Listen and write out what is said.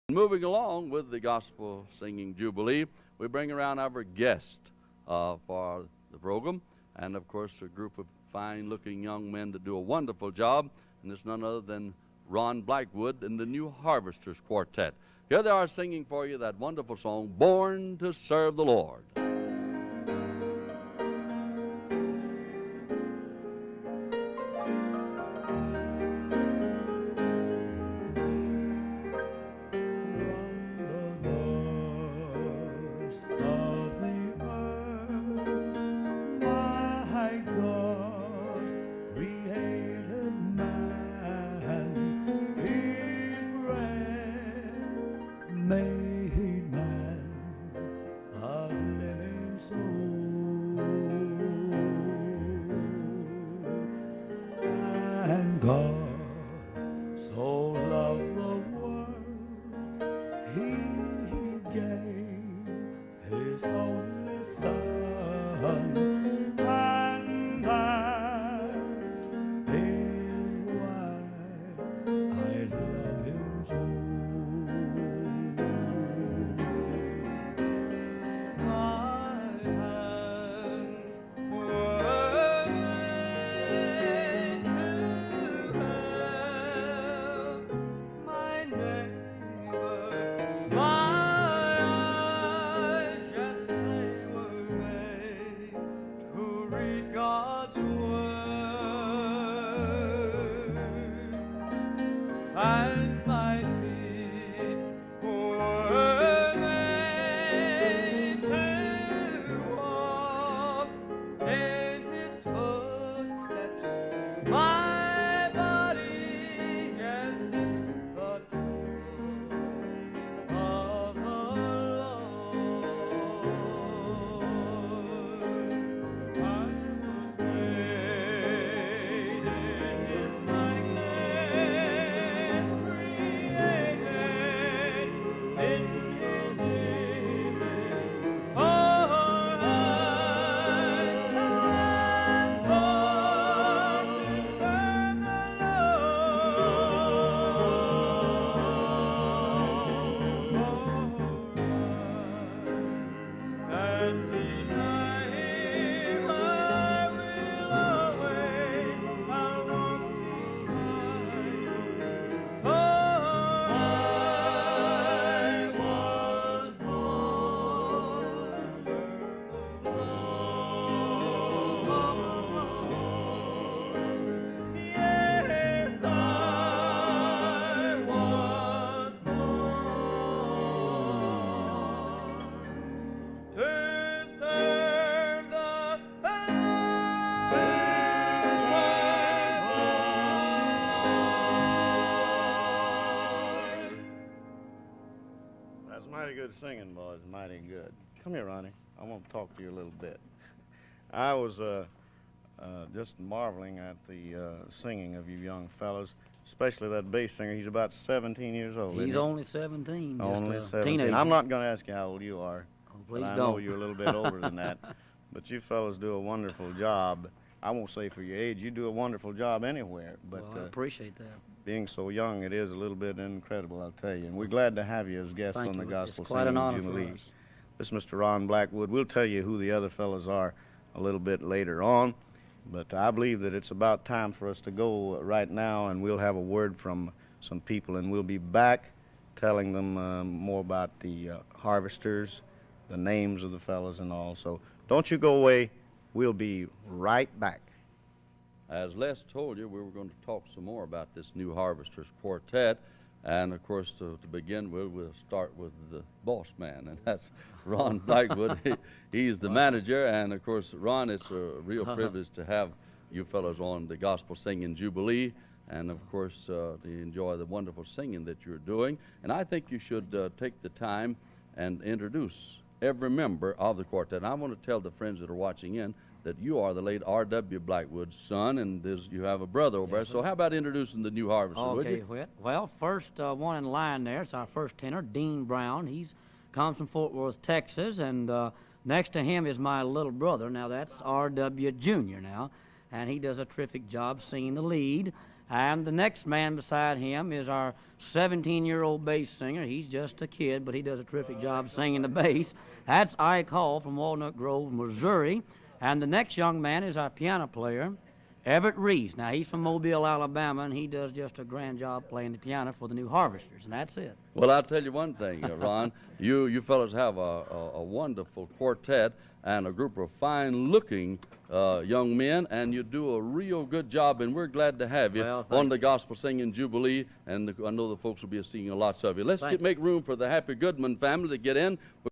Moving along with the gospel singing Jubilee, we bring around our guest for the program, and of course a group of fine-looking young men that do a wonderful job, and it's none other than Ron Blackwood and the New Harvesters Quartet. Here they are singing for you that wonderful song, Born to Serve the Lord. Made man a living soul, and God so loved the world, He gave His only Son, and that is why I love Him so. And my feet were made to walk in His footsteps. My body, yes, it's the tool of the Lord. I was made in His likeness. Mighty good singing, boys, mighty good. Come here, Ronnie. I want to talk to you a little bit. I was just marveling at the singing of you young fellows, especially that bass singer. He's about 17 years old. He's only 17. Only just 17. Teenager. I'm not going to ask you how old you are. Oh, please I don't. know you're a little bit older than that. But you fellows do a wonderful job. I won't say for your age. You do a wonderful job anywhere. But Well, I appreciate that. being so young, it is a little bit incredible, I'll tell you. And we're glad to have you as guests Thank on the you. Gospel It's quite an Singing honor for Jubilee. us. This is Mr. Ron Blackwood. We'll tell you who the other fellows are a little bit later on. But I believe that it's about time for us to go right now, and we'll have a word from some people, and we'll be back telling them more about the harvesters, the names of the fellows and all. So don't you go away. We'll be right back. As Les told you, we were going to talk some more about this New Harvesters Quartet. And, of course, to begin with, we'll start with the boss man, and that's Ron Blackwood. He's the manager, and, of course, Ron, it's a real privilege to have you fellows on the Gospel Singing Jubilee, and, of course, to enjoy the wonderful singing that you're doing. And I think you should take the time and introduce every member of the quartet. And I want to tell the friends that are watching in that you are the late R.W. Blackwood's son, and you have a brother over there. So how about introducing the new harvester, would you? Okay, well, first one in line there, it's our first tenor, Dean Brown. He's comes from Fort Worth, Texas, and next to him is my little brother. Now, that's R.W. Jr. now, and he does a terrific job singing the lead. And the next man beside him is our 17-year-old bass singer. He's just a kid, but he does a terrific job singing the bass. That's Ike Hall from Walnut Grove, Missouri. And the next young man is our piano player, Everett Reese. Now, he's from Mobile, Alabama, and he does just a grand job playing the piano for the New Harvesters, and that's it. Well, I'll tell you one thing, Ron. You fellas have a wonderful quartet and a group of fine-looking young men, and you do a real good job, and we're glad to have you Well, on the Gospel Singing Jubilee, and I know the folks will be seeing lots of you. Let's make room for the Happy Goodman family to get in.